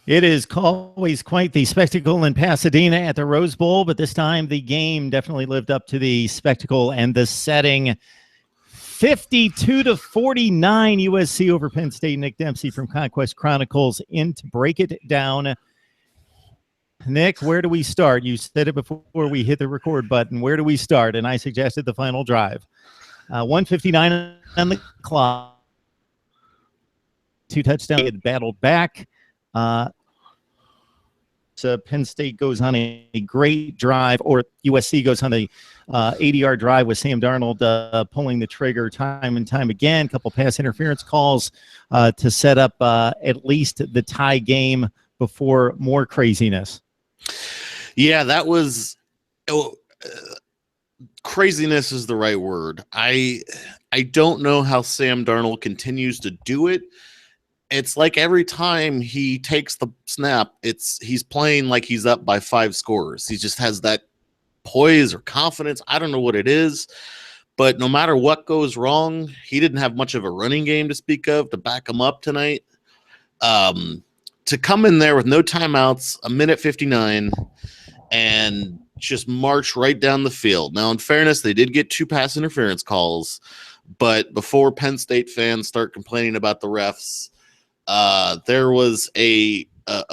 It is always quite the spectacle in Pasadena at the Rose Bowl, but this time the game definitely lived up to the spectacle and the setting. 52-49 USC over Penn State. Nick Dempsey from Conquest Chronicles in to break it down. Nick, where do we start? You said it before we hit the record button. Where do we start? And I suggested the final drive. 1:59 on the clock. 2 touchdowns. It battled back. Penn State goes on a great drive, or USC goes on a 80-yard drive with Sam Darnold pulling the trigger time and time again. A couple pass interference calls to set up at least the tie game before more craziness. Yeah, that was craziness is the right word. I don't know how Sam Darnold continues to do it. It's like every time he takes the snap, he's playing like he's up by 5 scores. He just has that poise or confidence. I don't know what it is, but no matter what goes wrong, he didn't have much of a running game to speak of to back him up tonight. To come in there with no timeouts, 1:59, and just march right down the field. Now, in fairness, they did get 2 pass interference calls, but before Penn State fans start complaining about the refs, there was a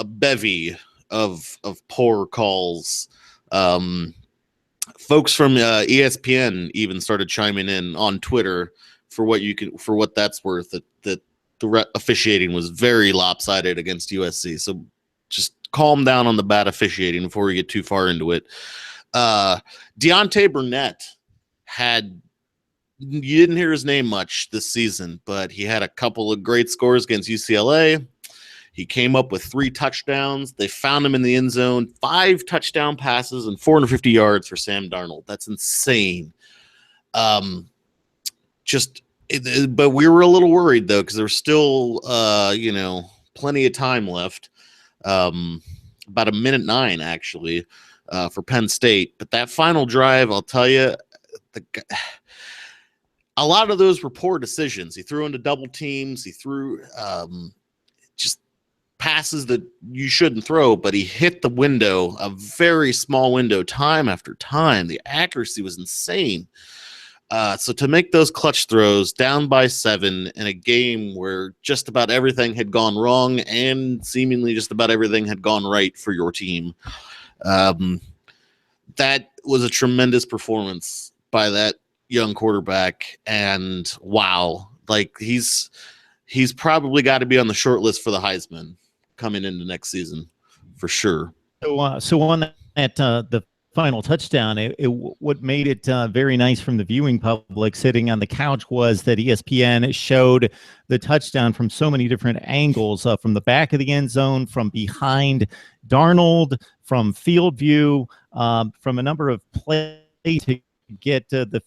bevy of poor calls. Folks from ESPN even started chiming in on Twitter for what that's worth. That the officiating was very lopsided against USC. So just calm down on the bad officiating before we get too far into it. Deontay Burnett you didn't hear his name much this season, but he had a couple of great scores against UCLA. He came up with 3 touchdowns. They found him in the end zone, 5 touchdown passes and 450 yards for Sam Darnold. That's insane. But we were a little worried though, because there's still, plenty of time left. About 1:09 actually, for Penn State. But that final drive, I'll tell you, a lot of those were poor decisions. He threw into double teams. He threw just passes that you shouldn't throw, but he hit the window, a very small window, time after time. The accuracy was insane. So to make those clutch throws down by 7 in a game where just about everything had gone wrong and seemingly just about everything had gone right for your team, that was a tremendous performance by that young quarterback. And wow, like he's probably got to be on the short list for the Heisman coming into next season for sure. So on that the final touchdown, what made it very nice from the viewing public sitting on the couch was that ESPN showed the touchdown from so many different angles, from the back of the end zone, from behind Darnold, from field view, from a number of plays to get the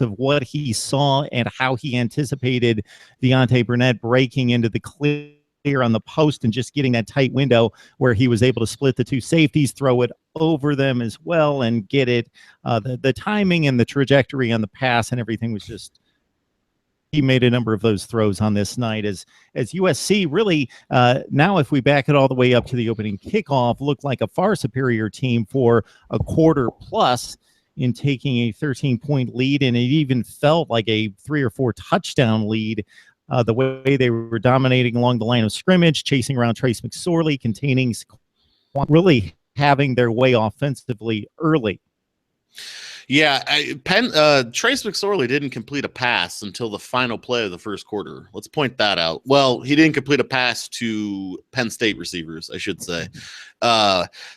of what he saw and how he anticipated Deontay Burnett breaking into the clear on the post and just getting that tight window where he was able to split the 2 safeties, throw it over them as well, and get it. The timing and the trajectory on the pass and everything was just, he made a number of those throws on this night as USC really, now if we back it all the way up to the opening kickoff, looked like a far superior team for a quarter plus in taking a 13-point lead, and it even felt like a 3 or 4 touchdown lead. The way they were dominating along the line of scrimmage, chasing around Trace McSorley, containing, really having their way offensively early. Yeah, Trace McSorley didn't complete a pass until the final play of the first quarter. Let's point that out. Well, he didn't complete a pass to Penn State receivers, I should say.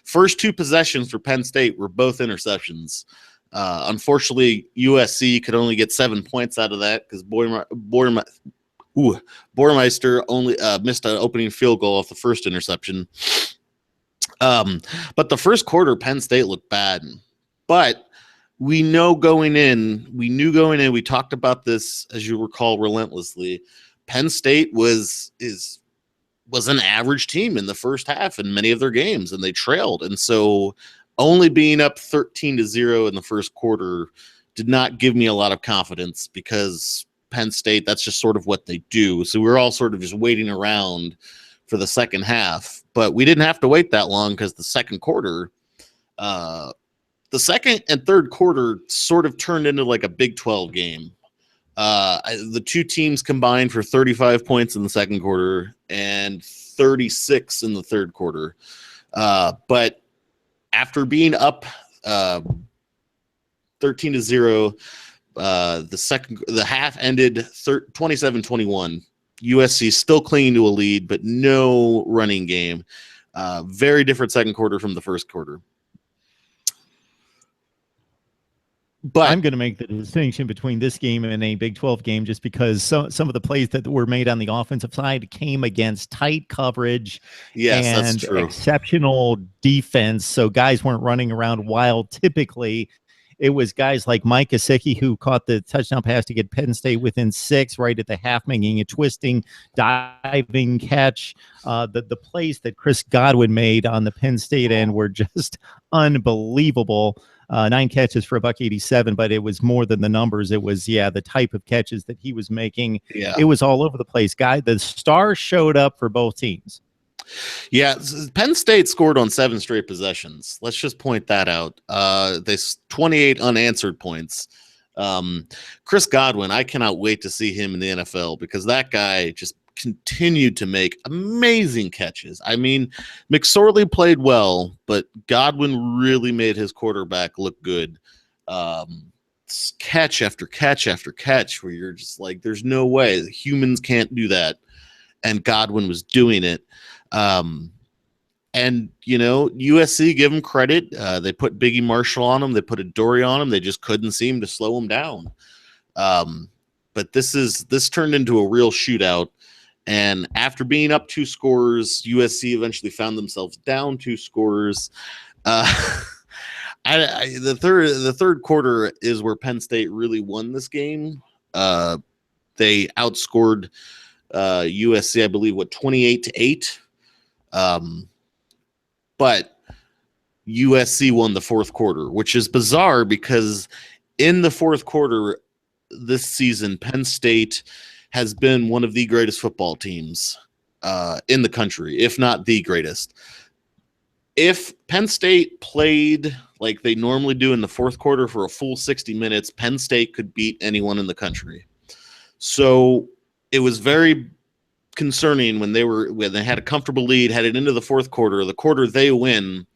First 2 possessions for Penn State were both interceptions. Unfortunately, USC could only get 7 points out of that because Boermeister only missed an opening field goal off the first interception. But the first quarter, Penn State looked bad. But we knew going in, we talked about this, as you recall, relentlessly. Penn State was an average team in the first half in many of their games, and they trailed. And so only being up 13-0 in the first quarter did not give me a lot of confidence, because Penn State, that's just sort of what they do. So we were all sort of just waiting around for the second half, but we didn't have to wait that long because the second quarter, the second and third quarter sort of turned into like a Big 12 game. The two teams combined for 35 points in the second quarter and 36 in the third quarter. But after being up 13-0, the half ended 27-21. USC still clinging to a lead, but no running game. Very different second quarter from the first quarter. But I'm going to make the distinction between this game and a Big 12 game just because some of the plays that were made on the offensive side came against tight coverage and that's true. Exceptional defense. So guys weren't running around wild. Typically, it was guys like Mike Gesicki who caught the touchdown pass to get Penn State within 6 right at the half, making a twisting, diving catch. The plays that Chris Godwin made on the Penn State end were just unbelievable. 9 catches for $187, but it was more than the numbers. It was, the type of catches that he was making. Yeah. It was all over the place. The stars showed up for both teams. Yeah, Penn State scored on 7 straight possessions. Let's just point that out. They 28 unanswered points. Chris Godwin, I cannot wait to see him in the NFL because that guy just continued to make amazing catches. I mean, McSorley played well, but Godwin really made his quarterback look good. Catch after catch after catch where you're just like, there's no way. Humans can't do that. And Godwin was doing it. And, USC, give them credit. They put Biggie Marshall on him. They put Adoree on him. They just couldn't seem to slow him down. But this turned into a real shootout. And after being up 2 scores, USC eventually found themselves down 2 scores. The third quarter is where Penn State really won this game. They outscored USC, I believe, 28-8. But USC won the fourth quarter, which is bizarre because in the fourth quarter this season, Penn State has been one of the greatest football teams in the country, if not the greatest. If Penn State played like they normally do in the fourth quarter for a full 60 minutes, Penn State could beat anyone in the country. So it was very concerning when they had a comfortable lead headed into the fourth quarter. The quarter they win,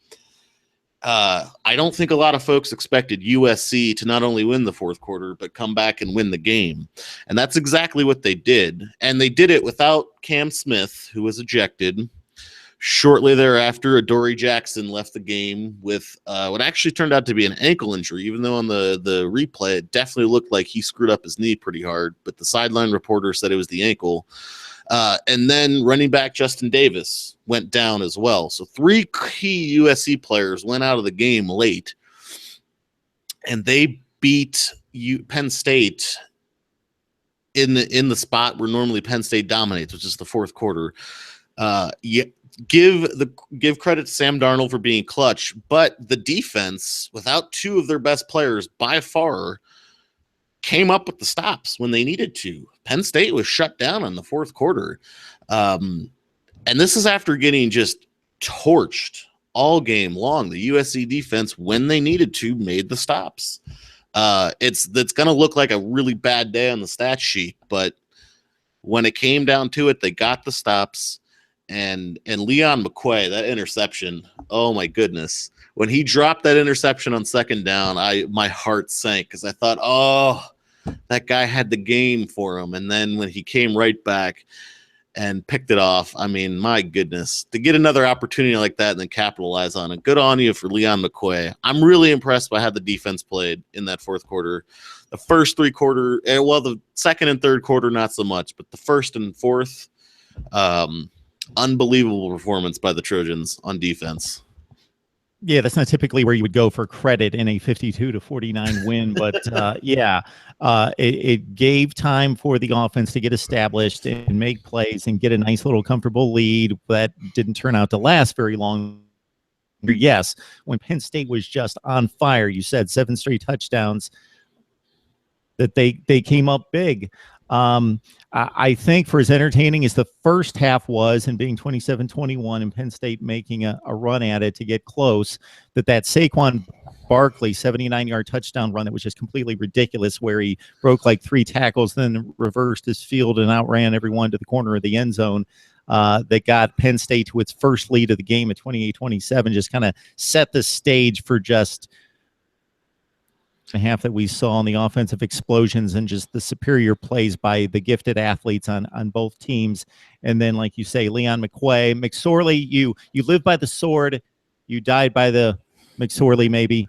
I don't think a lot of folks expected USC to not only win the fourth quarter, but come back and win the game. And that's exactly what they did. And they did it without Cam Smith, who was ejected. Shortly thereafter, Adoree Jackson left the game with what actually turned out to be an ankle injury, even though on the replay, it definitely looked like he screwed up his knee pretty hard. But the sideline reporter said it was the ankle. And then running back Justin Davis went down as well. So 3 key USC players went out of the game late, and they beat Penn State in the spot where normally Penn State dominates, which is the fourth quarter. Give credit to Sam Darnold for being clutch, but the defense, without 2 of their best players by far, came up with the stops when they needed to. Penn State was shut down in the fourth quarter. And this is after getting just torched all game long. The USC defense, when they needed to, made the stops. It's going to look like a really bad day on the stat sheet, but when it came down to it, they got the stops. And Leon McQuay, that interception, oh my goodness. When he dropped that interception on second down, my heart sank because I thought, oh, that guy had the game for him. And then when he came right back and picked it off, I mean, my goodness, to get another opportunity like that and then capitalize on it. Good on you for Leon McQuay. I'm really impressed by how the defense played in that fourth quarter. The first 3 quarter, the second and third quarter, not so much, but the first and fourth, unbelievable performance by the Trojans on defense. Yeah, that's not typically where you would go for credit in a 52-49 win, but it gave time for the offense to get established and make plays and get a nice little comfortable lead that didn't turn out to last very long. Yes, when Penn State was just on fire, you said 7 straight touchdowns, that they came up big. I think for as entertaining as the first half was, and being 27-21 and Penn State making a run at it to get close, that Saquon Barkley 79-yard touchdown run that was just completely ridiculous, where he broke like 3 tackles, then reversed his field and outran everyone to the corner of the end zone, that got Penn State to its first lead of the game at 28-27, just kind of set the stage for just the half that we saw on the offensive explosions and just the superior plays by the gifted athletes on both teams. And then, like you say, Leon McSorley, you live by the sword, you died by the McSorley, maybe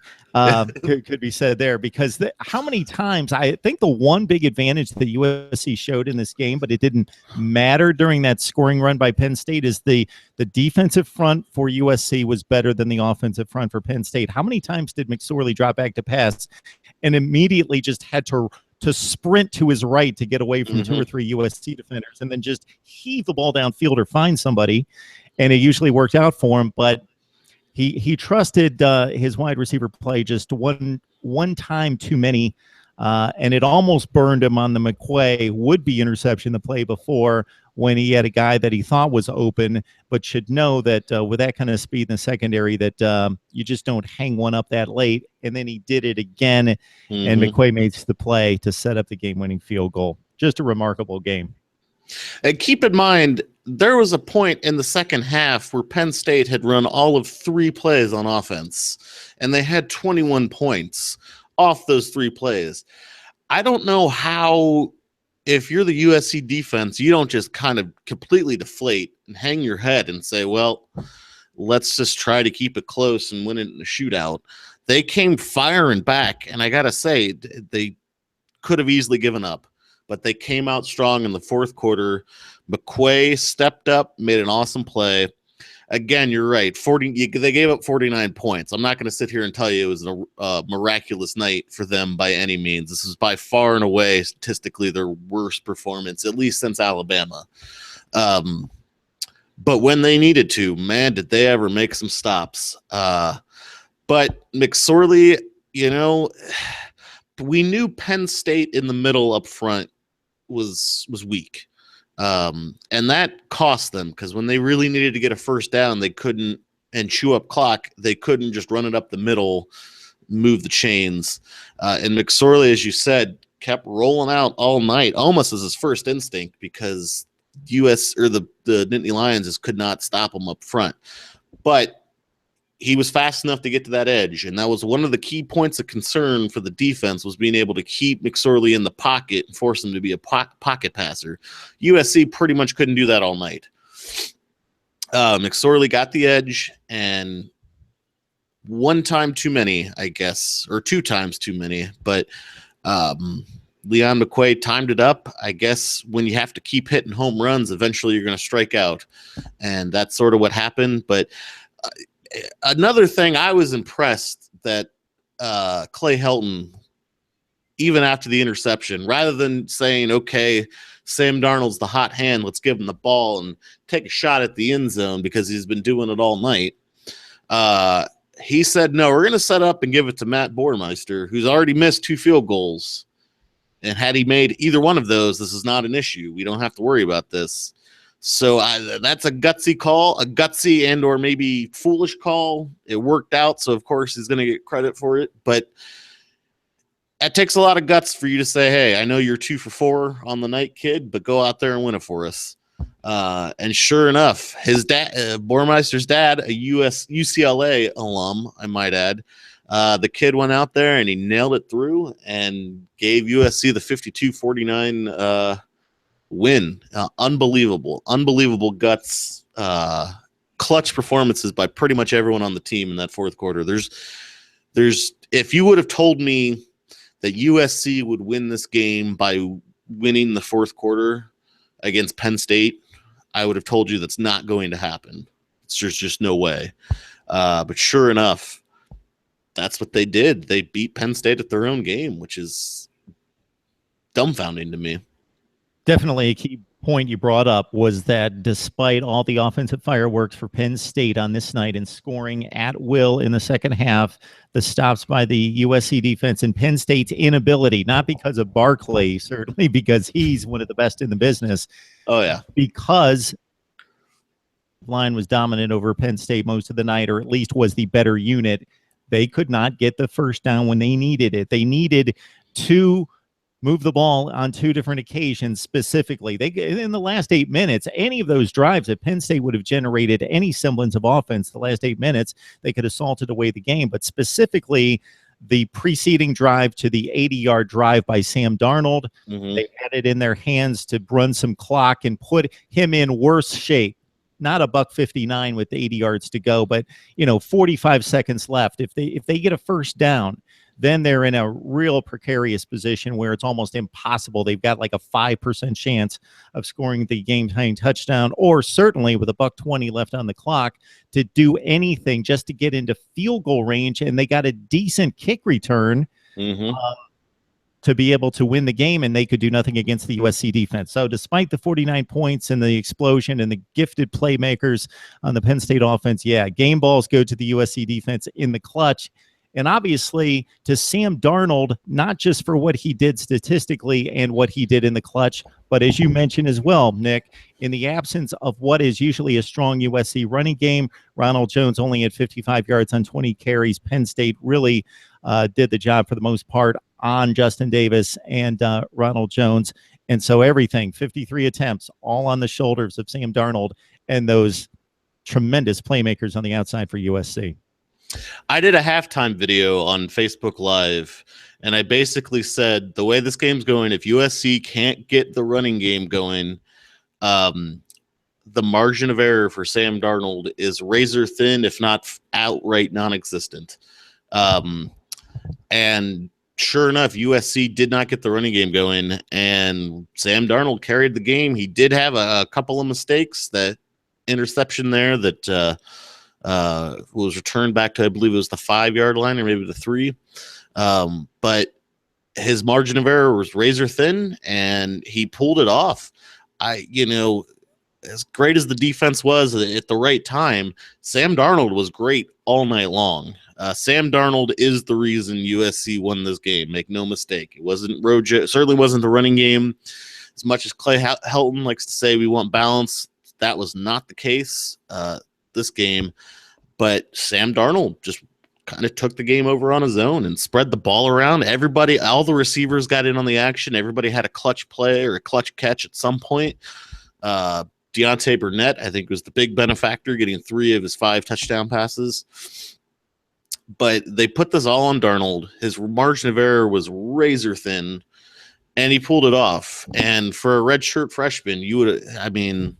could be said there, because how many times, I think the one big advantage that USC showed in this game, but it didn't matter during that scoring run by Penn State, is the defensive front for USC was better than the offensive front for Penn State. How many times did McSorley drop back to pass and immediately just had to sprint to his right to get away from 2 or 3 USC defenders, and then just heave the ball downfield or find somebody, and it usually worked out for him. But he trusted his wide receiver play just one time too many, and it almost burned him on the McQuay would-be interception the play before, when he had a guy that he thought was open, but should know that with that kind of speed in the secondary that you just don't hang one up that late. And then he did it again, and McQuay makes the play to set up the game-winning field goal. Just a remarkable game. And keep in mind, there was a point in the second half where Penn State had run all of 3 plays on offense, and they had 21 points off those 3 plays. I don't know how, if you're the USC defense, you don't just kind of completely deflate and hang your head and say, well, let's just try to keep it close and win it in a shootout. They came firing back, and I got to say, they could have easily given up, but they came out strong in the fourth quarter. McQuay stepped up, made an awesome play. Again, you're right. They gave up 49 points. I'm not going to sit here and tell you it was a miraculous night for them by any means. This is by far and away statistically their worst performance, at least since Alabama. But when they needed to, man, did they ever make some stops. But McSorley, we knew Penn State in the middle up front was weak. And that cost them, because when they really needed to get a first down, they couldn't, and chew up clock, they couldn't just run it up the middle, move the chains. And McSorley, as you said, kept rolling out all night, almost as his first instinct, because the Nittany Lions just could not stop him up front. But he was fast enough to get to that edge, and that was one of the key points of concern for the defense, was being able to keep McSorley in the pocket and force him to be a pocket passer. USC pretty much couldn't do that all night. McSorley got the edge, and one time too many, I guess, or 2 times too many, but Leon McQuay timed it up. I guess when you have to keep hitting home runs, eventually you're going to strike out, and that's sort of what happened. But another thing, I was impressed that Clay Helton, even after the interception, rather than saying, okay, Sam Darnold's the hot hand, let's give him the ball and take a shot at the end zone because he's been doing it all night, he said, no, we're going to set up and give it to Matt Boermeister, who's already missed 2 field goals. And had he made either one of those, this is not an issue. We don't have to worry about this. So that's a gutsy call, a gutsy and or maybe foolish call. It worked out, so of course he's going to get credit for it. But it takes a lot of guts for you to say, hey, I know you're 2 for 4 on the night, kid, but go out there and win it for us. And sure enough, his dad, Boermeister's dad, a UCLA alum, I might add, the kid went out there and he nailed it through and gave USC the 52-49 win. Unbelievable guts, clutch performances by pretty much everyone on the team in that fourth quarter. There's if you would have told me that USC would win this game by winning the fourth quarter against Penn State, I would have told you that's not going to happen. There's just no way. But sure enough, that's what they did. They beat Penn State at their own game, which is dumbfounding to me. Definitely a key point you brought up was that despite all the offensive fireworks for Penn State on this night and scoring at will in the second half, the stops by the USC defense and Penn State's inability, not because of Barkley, certainly because he's one of the best in the business. Oh, yeah. Because line was dominant over Penn State most of the night, or at least was the better unit. They could not get the first down when they needed it. They needed to move the ball on two different occasions specifically. They in the last 8 minutes, any of those drives, if Penn State would have generated any semblance of offense the last 8 minutes, they could have salted away the game. But specifically, the preceding drive to the 80-yard drive by Sam Darnold, they had it in their hands to run some clock and put him in worse shape. Not a $159 with 80 yards to go, but 45 seconds left. If they get a first down, then they're in a real precarious position where it's almost impossible. They've got like a 5% chance of scoring the game-tying touchdown, or certainly with a $120 left on the clock to do anything just to get into field goal range. And they got a decent kick return to be able to win the game, and they could do nothing against the USC defense. So despite the 49 points and the explosion and the gifted playmakers on the Penn State offense, game balls go to the USC defense in the clutch. And obviously to Sam Darnold, not just for what he did statistically and what he did in the clutch, but as you mentioned as well, Nick, in the absence of what is usually a strong USC running game, Ronald Jones only had 55 yards on 20 carries. Penn State really did the job for the most part on Justin Davis and Ronald Jones. And so everything, 53 attempts, all on the shoulders of Sam Darnold and those tremendous playmakers on the outside for USC. I did a halftime video on Facebook Live, and I basically said the way this game's going, if USC can't get the running game going, the margin of error for Sam Darnold is razor thin, if not outright non-existent. And sure enough, USC did not get the running game going, and Sam Darnold carried the game. He did have a couple of mistakes, that interception there that was returned back to, I believe it was the 5-yard line or maybe the 3. But his margin of error was razor thin, and he pulled it off. As great as the defense was at the right time, Sam Darnold was great all night long. Sam Darnold is the reason USC won this game. Make no mistake. It wasn't certainly wasn't the running game. As much as Clay Helton likes to say we want balance, that was not the case this game. But Sam Darnold just kind of took the game over on his own and spread the ball around. Everybody, all the receivers got in on the action. Everybody had a clutch play or a clutch catch at some point. Deontay Burnett, I think, was the big benefactor, getting 3 of his 5 touchdown passes. But they put this all on Darnold. His margin of error was razor thin, and he pulled it off. And for a redshirt freshman,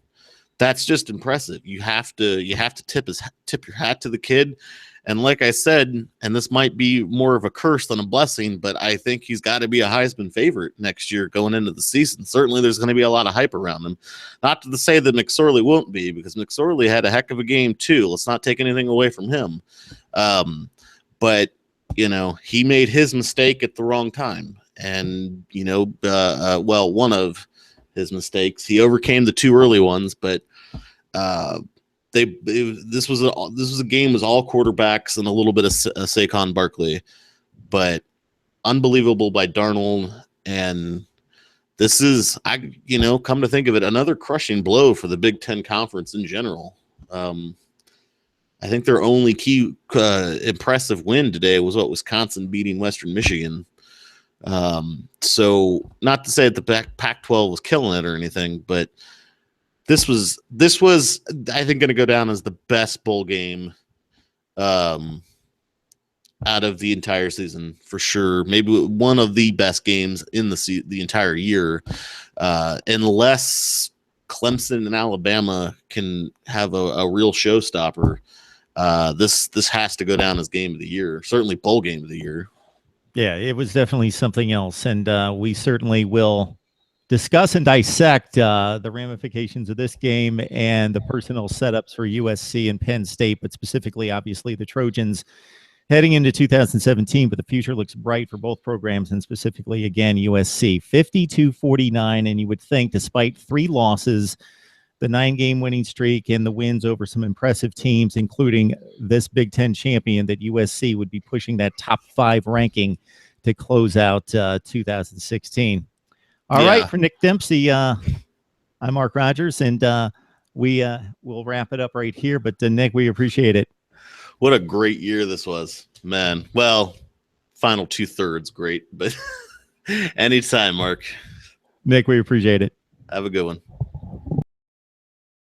that's just impressive. You have to tip your hat to the kid. And like I said, and this might be more of a curse than a blessing, but I think he's got to be a Heisman favorite next year going into the season. Certainly there's going to be a lot of hype around him. Not to say that McSorley won't be, because McSorley had a heck of a game too. Let's not take anything away from him. But he made his mistake at the wrong time. And, one of his mistakes, he overcame the 2 early ones, but this was a game was all quarterbacks and a little bit of Saquon Barkley, but unbelievable by Darnold. And this is, come to think of it, another crushing blow for the Big Ten Conference in general. I think their only key impressive win today was Wisconsin beating Western Michigan. So not to say that the Pac-12 was killing it or anything, but this was, I think, going to go down as the best bowl game out of the entire season for sure. Maybe one of the best games in the entire year, unless Clemson and Alabama can have a real showstopper. This has to go down as game of the year, certainly bowl game of the year. Yeah, it was definitely something else, and we certainly will discuss and dissect the ramifications of this game and the personnel setups for USC and Penn State, but specifically, obviously, the Trojans heading into 2017, but the future looks bright for both programs, and specifically, again, USC. 52-49, and you would think, despite 3 losses, the 9-game winning streak and the wins over some impressive teams, including this Big Ten champion, that USC would be pushing that top 5 ranking to close out 2016. All right, for Nick Dempsey, I'm Mark Rogers, and we'll wrap it up right here. But Nick, we appreciate it. What a great year this was, man. Well, final 2/3 great, but anytime, Mark. Nick, we appreciate it. Have a good one.